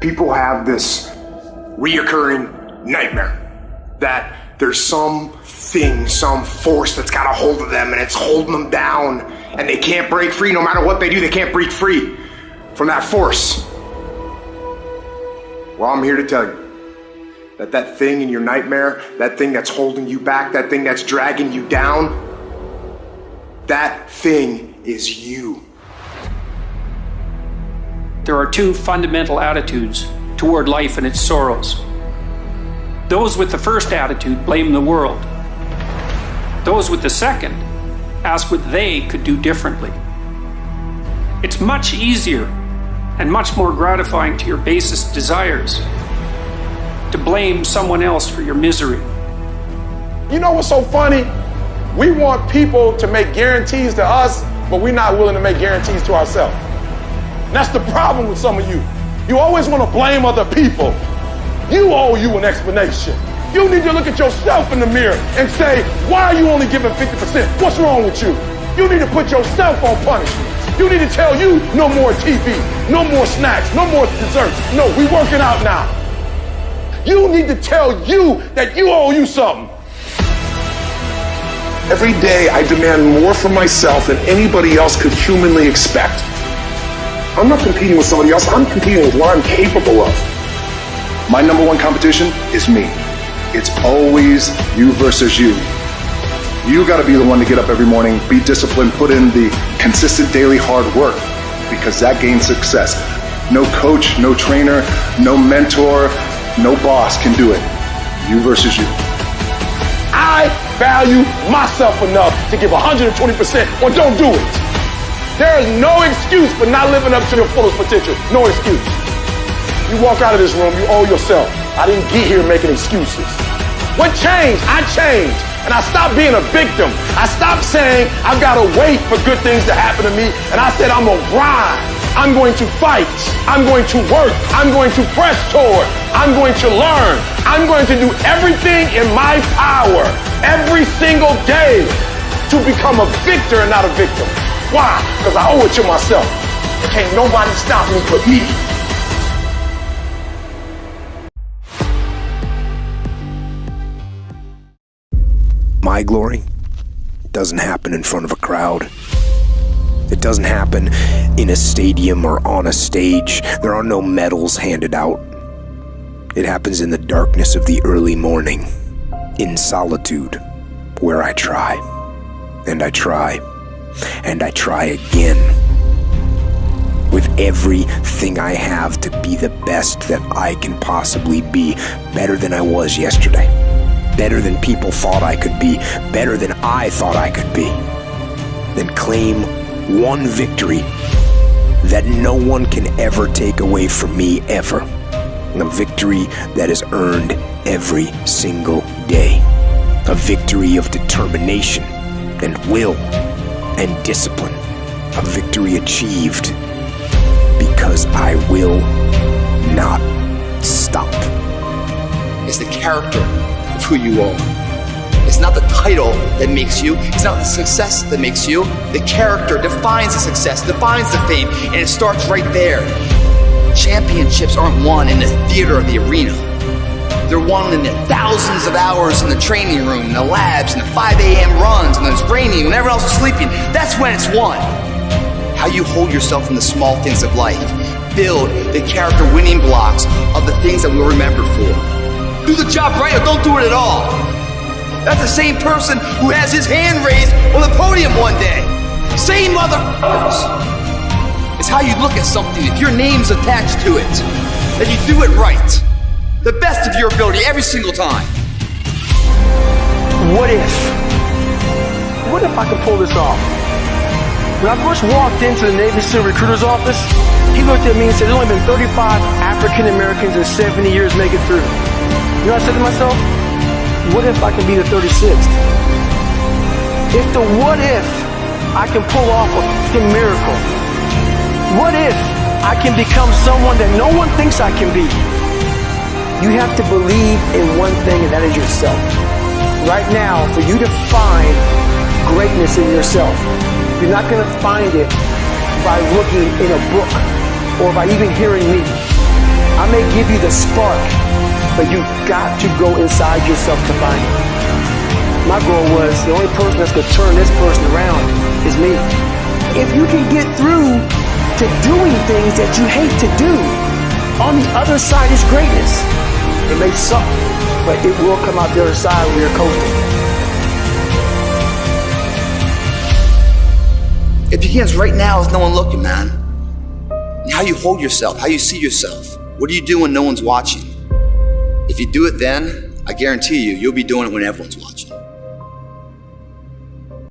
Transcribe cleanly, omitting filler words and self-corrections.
people have this reoccurring nightmare that there's something, some force that's got a hold of them and it's holding them down and they can't break free. No matter what they do, they can't break free from that force. Well, I'm here to tell you that that thing in your nightmare, that thing that's holding you back, that thing that's dragging you down, that thing is you. There are two fundamental attitudes toward life and its sorrows. Those with the first attitude blame the world. Those with the second ask what they could do differently. It's much easier and much more gratifying to your basest desires to blame someone else for your misery. You know what's so funny? We want people to make guarantees to us, but we're not willing to make guarantees to ourselves. And that's the problem with some of you. You always want to blame other people. You owe you an explanation. You need to look at yourself in the mirror and say, why are you only giving 50%? What's wrong with you? You need to put yourself on punishment. You need to tell you no more TV, no more snacks, no more desserts. No, we working out now. You need to tell you that you owe you something. Every day I demand more from myself than anybody else could humanly expect. I'm not competing with somebody else, I'm competing with what I'm capable of. My number one competition is me. It's always you versus you. You gotta be the one to get up every morning, be disciplined, put in the consistent daily hard work, because that gains success. No coach, no trainer, no mentor, no boss can do it. You versus you. I value myself enough to give 120% or don't do it. There is no excuse for not living up to your fullest potential. No excuse. You walk out of this room, you owe yourself. I didn't get here making excuses. What changed? I changed. And I stopped being a victim. I stopped saying I've got to wait for good things to happen to me. And I said I'm going to grind. I'm going to fight. I'm going to work. I'm going to press toward. I'm going to learn. I'm going to do everything in my power every single day to become a victor and not a victim. Why? Because I owe it to myself. Can't nobody stop me but me. My glory doesn't happen in front of a crowd. It doesn't happen in a stadium or on a stage. There are no medals handed out. It happens in the darkness of the early morning, in solitude, where I try, and I try, and I try again, with everything I have to be the best that I can possibly be, better than I was yesterday. Better than people thought I could be, better than I thought I could be. Then claim one victory that no one can ever take away from me, ever. A victory that is earned every single day. A victory of determination and will and discipline. A victory achieved because I will not stop. It's the character of who you are. It's not the title that makes you. It's not the success that makes you. The character defines the success, defines the fame, and it starts right there. Championships aren't won in the theater or the arena. They're won in the thousands of hours in the training room, in the labs, in the 5 a.m. runs, when it's raining, when everyone else is sleeping. That's when it's won. How you hold yourself in the small things of life. Build the character winning blocks of the things that we'll remember for. Do the job right or don't do it at all. That's the same person who has his hand raised on the podium one day. Same motherfuckers. It's how you look at something. If your name's attached to it, that you do it right. The best of your ability every single time. What if I could pull this off? When I first walked into the Navy SEAL recruiter's office, he looked at me and said, there's only been 35 African Americans in 70 years make it through. You know what I said to myself? What if I can be the 36th? What if I can pull off a fucking miracle? What if I can become someone that no one thinks I can be? You have to believe in one thing, and that is yourself. Right now, for you to find greatness in yourself, you're not going to find it by looking in a book or by even hearing me. I may give you the spark, but you got to go inside yourself to find it. My goal was the only person that's going to turn this person around is me. If you can get through to doing things that you hate to do, on the other side is greatness. It may suck, but it will come out the other side when you're coasting. It begins right now with no one looking, man. And how you hold yourself, how you see yourself. What do you do when no one's watching? If you do it then, I guarantee you, you'll be doing it when everyone's watching.